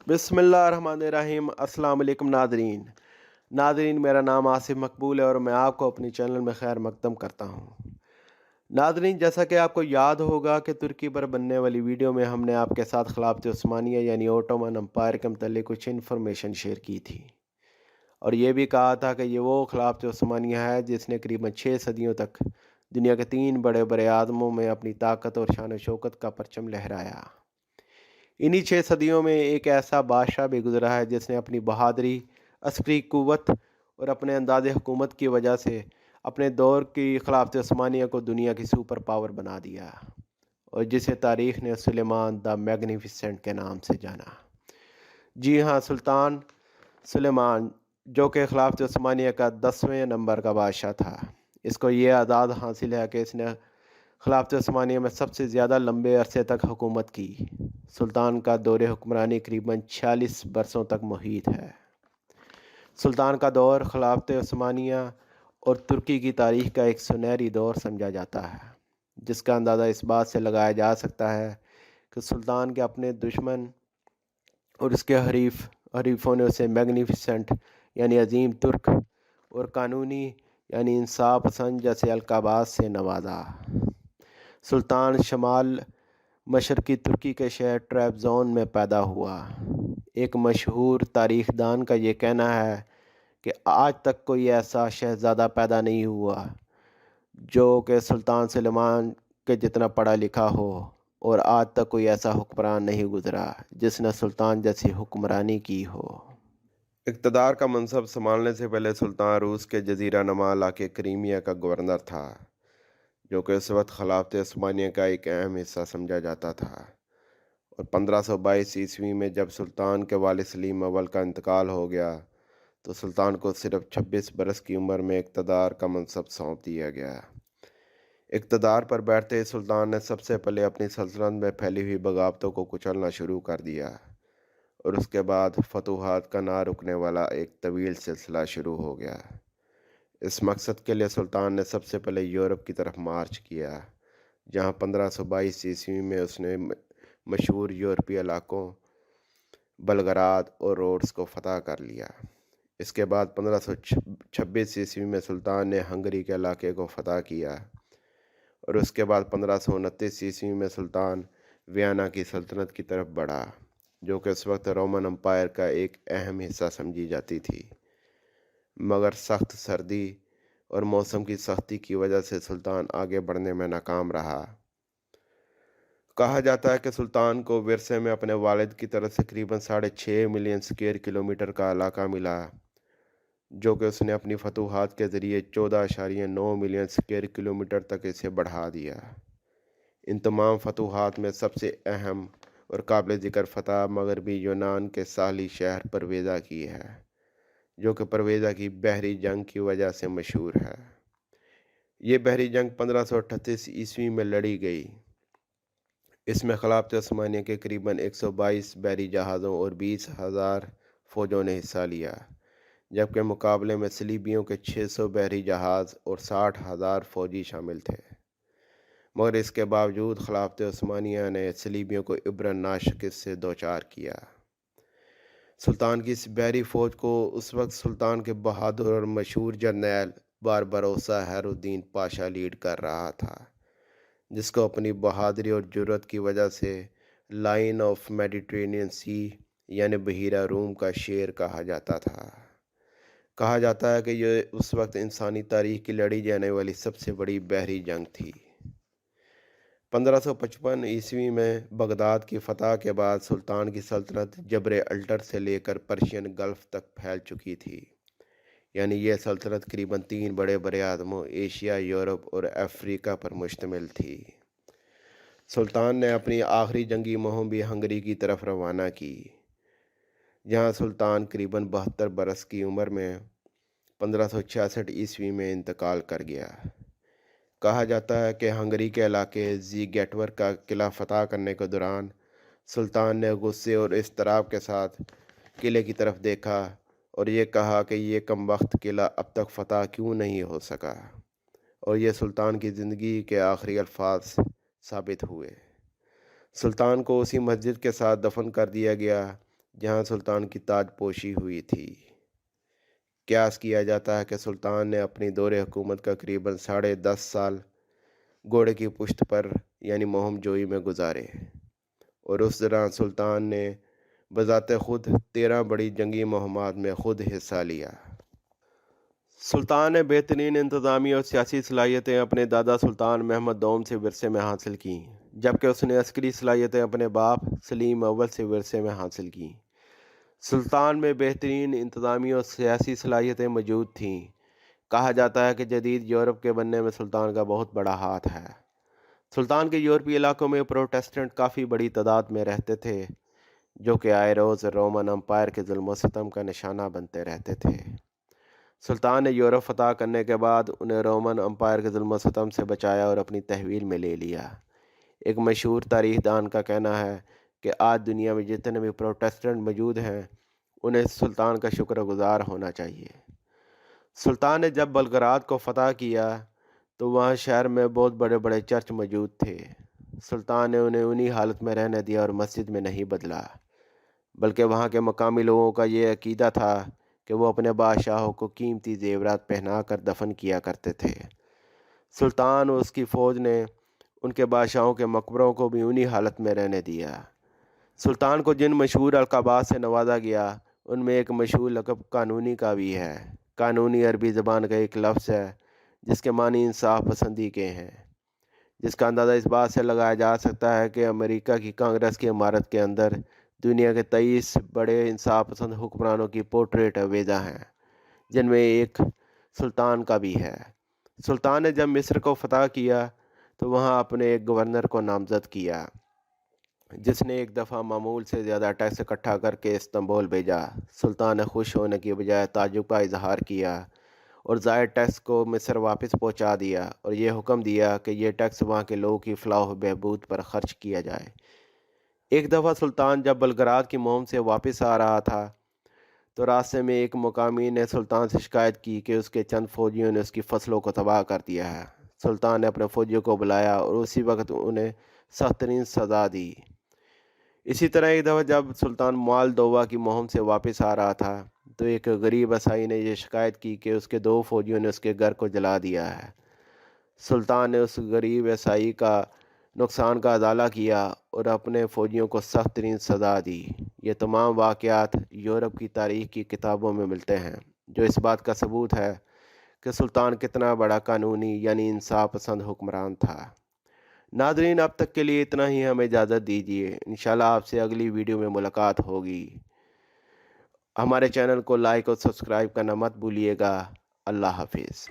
बिस्मिल्लाहिर्रहमानिर्रहीम। अस्सलाम वालेकुम नादरीन, मेरा नाम आसिफ मकबूल है और मैं आपको अपनी चैनल में खैर मकदम करता हूँ। नादरीन, जैसा कि आपको याद होगा कि तुर्की पर बनने वाली वीडियो में हमने आपके साथ खिलाफत उस्मानिया यानी ओटोमन अम्पायर के मतलब कुछ इन्फॉर्मेशन शेयर की थी और ये भी कहा था कि ये वो खिलाफत उस्मानिया है जिसने करीबन 6 सदियों तक दुनिया के 3 बड़े आदमों में अपनी ताकत और शान शौकत का परचम लहराया। इन्हीं 6 सदियों में एक ऐसा बादशाह भी गुजरा है जिसने अपनी बहादुरी, अस्करी क़ुव्वत और अपने अंदाज़े हुकूमत की वजह से अपने दौर की खिलाफत उस्मानिया को दुनिया की सुपर पावर बना दिया और जिसे तारीख़ ने सुलेमान द मैग्निफिसेंट के नाम से जाना। जी हाँ, सुल्तान सुलेमान, जो कि खिलाफत उस्मानिया का 10वें नंबर का बादशाह था। इसको ये आज़ाद हासिल है कि इसने खिलाफत उस्मानिया में सबसे ज़्यादा लंबे अरसे तक हुकूमत की। सुल्तान का दौर हुक्मरानी करीबन 46 बरसों तक मुहीत है। सुल्तान का दौर खिलाफत उस्मानिया और तुर्की की तारीख़ का एक सुनहरी दौर समझा जाता है, जिसका अंदाज़ा इस बात से लगाया जा सकता है कि सुल्तान के अपने दुश्मन और उसके हरीफों ने उसे मैग्निफिसेंट यानी अजीम तुर्क और कानूनी यानी इंसाफ पसंद जैसे अलकाबात से नवाजा। सुल्तान शमाल मशरक़ी तुर्की के शहर ट्रैबज़ोन में पैदा हुआ। एक मशहूर तारीख़दान का ये कहना है कि आज तक कोई ऐसा शहज़ादा पैदा नहीं हुआ जो कि सुल्तान सुलेमान के जितना पढ़ा लिखा हो, और आज तक कोई ऐसा हुक्मरान नहीं गुज़रा जिसने सुल्तान जैसी हुक्मरानी की हो। इक़्तिदार का मनसब संभालने से पहले सुल्तान रूस के जज़ीरा नुमा इलाके क्रीमिया का गवर्नर था, जो कि उस वक्त खिलाफत उस्मानिया का एक अहम हिस्सा समझा जाता था। और 1522 ईस्वी में जब सुल्तान के वालिद सलीम अव्वल का इंतकाल हो गया तो सुल्तान को सिर्फ 26 बरस की उम्र में इक़्तिदार का मनसब सौंप दिया गया। इक़्तिदार पर बैठते ही सुल्तान ने सबसे पहले अपनी सल्तनत में फैली हुई बगावतों को कुचलना शुरू कर दिया और उसके बाद फतूहात का ना रुकने वाला एक तवील सिलसिला शुरू हो गया। इस मकसद के लिए सुल्तान ने सबसे पहले यूरोप की तरफ मार्च किया, जहां 1522 ईस्वी में उसने मशहूर यूरोपीय इलाकों बलगराद और रोड्स को फतह कर लिया। इसके बाद 1526 ईस्वी में सुल्तान ने हंगरी के इलाके को फतह किया और उसके बाद 1529 ईस्वी में सुल्तान वियना की सल्तनत की तरफ बढ़ा, जो कि उस वक्त रोमन अम्पायर का एक अहम हिस्सा समझी जाती थी। मगर सख्त सर्दी और मौसम की सख्ती की वजह से सुल्तान आगे बढ़ने में नाकाम रहा। कहा जाता है कि सुल्तान को विरसे में अपने वालिद की तरफ से करीबन 6.5 मिलियन स्क्वायर किलोमीटर का इलाका मिला, जो कि उसने अपनी फतूहात के ज़रिए 14.9 मिलियन स्क्वायर किलोमीटर तक इसे बढ़ा दिया। इन तमाम फतूहात में सबसे अहम और काबिल ज़िक्र फ़तह मगरबी यूनान के साहली शहर परवेज़ा की है, जो कि परवेज़ा की बहरी जंग की वजह से मशहूर है। ये बहरी जंग 1538 ईस्वी में लड़ी गई। इसमें खिलाफत उस्मानिया के करीबन 122 बहरी जहाज़ों और 20,000 फ़ौजों ने हिस्सा लिया, जबकि मुकाबले में सलीबियों के 600 बहरी जहाज़ और 60,000 फ़ौजी शामिल थे। मगर इसके बावजूद खिलाफत उस्मानिया ने सलीबियों को इब्रतनाक शिकस्त से दोचार किया। सुल्तान की इस बहरी फ़ौज को उस वक्त सुल्तान के बहादुर और मशहूर जर्नैल बारबरोसा हैरुद्दीन पाशा लीड कर रहा था, जिसको अपनी बहादुरी और जुर्रत की वजह से लाइन ऑफ मेडिटेरेनियन सी यानी बहीरा रूम का शेर कहा जाता था। कहा जाता है कि यह उस वक्त इंसानी तारीख की लड़ी जाने वाली सबसे बड़ी बहरी जंग थी। 1555 ईस्वी में बगदाद की फतह के बाद सुल्तान की सल्तनत जबरे अल्टर से लेकर पर्शियन गल्फ़ तक फैल चुकी थी। यानी यह सल्तनत करीबन 3 बड़े आदमों एशिया, यूरोप और अफ्रीका पर मुश्तमिल थी। सुल्तान ने अपनी आखिरी जंगी मुहिम भी हंगरी की तरफ रवाना की, जहां सुल्तान करीबन 72 बरस की उम्र में 1566 ईस्वी में इंतकाल कर गया। कहा जाता है कि हंगरी के इलाके ज़ीगेटवर का किला फतह करने के दौरान सुल्तान ने गुस्से और इज़्तिराब के साथ किले की तरफ देखा और ये कहा कि ये कमबख्त किला अब तक फतह क्यों नहीं हो सका, और ये सुल्तान की ज़िंदगी के आखिरी अल्फाज साबित हुए। सुल्तान को उसी मस्जिद के साथ दफन कर दिया गया جہاں سلطان کی تاج پوشی ہوئی تھی۔ قیاس کیا جاتا ہے کہ سلطان نے اپنی دور حکومت کا قریباً 10.5 سال گھوڑے کی پشت پر یعنی مہم جوئی میں گزارے، اور اس دوران سلطان نے بذات خود 13 بڑی جنگی مہمات میں خود حصہ لیا۔ سلطان نے بہترین انتظامی اور سیاسی صلاحیتیں اپنے دادا سلطان محمد دوم سے ورثے میں حاصل کیں، جبکہ اس نے عسکری صلاحیتیں اپنے باپ سلیم اول سے ورثے میں حاصل کیں۔ سلطان میں بہترین انتظامی اور سیاسی صلاحیتیں موجود تھیں۔ کہا جاتا ہے کہ جدید یورپ کے بننے میں سلطان کا بہت بڑا ہاتھ ہے۔ سلطان کے یورپی علاقوں میں پروٹیسٹنٹ کافی بڑی تعداد میں رہتے تھے، جو کہ آئے روز رومن امپائر کے ظلم و ستم کا نشانہ بنتے رہتے تھے۔ سلطان نے یورپ فتح کرنے کے بعد انہیں رومن امپائر کے ظلم و ستم سے بچایا اور اپنی تحویل میں لے لیا۔ ایک مشہور تاریخ دان کا کہنا ہے کہ آج دنیا میں جتنے بھی پروٹیسٹنٹ موجود ہیں انہیں سلطان کا شکر گزار ہونا چاہیے۔ سلطان نے جب بلگراد کو فتح کیا تو وہاں شہر میں بہت بڑے بڑے چرچ موجود تھے۔ سلطان نے انہیں انہی حالت میں رہنے دیا اور مسجد میں نہیں بدلا، بلکہ وہاں کے مقامی لوگوں کا یہ عقیدہ تھا کہ وہ اپنے بادشاہوں کو قیمتی زیورات پہنا کر دفن کیا کرتے تھے۔ سلطان اور اس کی فوج نے ان کے بادشاہوں کے مقبروں کو بھی انہی حالت میں رہنے دیا۔ سلطان کو جن مشہور القابات سے نوازا گیا ان میں ایک مشہور لقب قانونی کا بھی ہے۔ قانونی عربی زبان کا ایک لفظ ہے جس کے معنی انصاف پسندی کے ہیں، جس کا اندازہ اس بات سے لگایا جا سکتا ہے کہ امریکہ کی کانگریس کی عمارت کے اندر دنیا کے 23 بڑے انصاف پسند حکمرانوں کی پورٹریٹ آویزاں ہیں، جن میں ایک سلطان کا بھی ہے۔ سلطان نے جب مصر کو فتح کیا تو وہاں اپنے ایک گورنر کو نامزد کیا، جس نے ایک دفعہ معمول سے زیادہ ٹیکس اکٹھا کر کے استنبول بھیجا۔ سلطان نے خوش ہونے کی بجائے تعجب کا اظہار کیا اور زائد ٹیکس کو مصر واپس پہنچا دیا اور یہ حکم دیا کہ یہ ٹیکس وہاں کے لوگوں کی فلاح و بہبود پر خرچ کیا جائے۔ ایک دفعہ سلطان جب بلگراد کی مہم سے واپس آ رہا تھا تو راستے میں ایک مقامی نے سلطان سے شکایت کی کہ اس کے چند فوجیوں نے اس کی فصلوں کو تباہ کر دیا ہے۔ سلطان نے اپنے فوجیوں کو بلایا اور اسی وقت انہیں سخت ترین سزا دی۔ اسی طرح ایک دفعہ جب سلطان مالدووا کی مہم سے واپس آ رہا تھا تو ایک غریب عیسائی نے یہ شکایت کی کہ اس کے 2 فوجیوں نے اس کے گھر کو جلا دیا ہے۔ سلطان نے اس غریب عیسائی کا نقصان کا ازالہ کیا اور اپنے فوجیوں کو سخت ترین سزا دی۔ یہ تمام واقعات یورپ کی تاریخ کی کتابوں میں ملتے ہیں، جو اس بات کا ثبوت ہے کہ سلطان کتنا بڑا قانونی یعنی انصاف پسند حکمران تھا۔ ناظرین، اب تک کے لیے اتنا ہی، ہمیں اجازت دیجیے۔ انشاءاللہ آپ سے اگلی ویڈیو میں ملاقات ہوگی۔ ہمارے چینل کو لائک اور سبسکرائب کرنا مت بھولیے گا۔ اللہ حافظ۔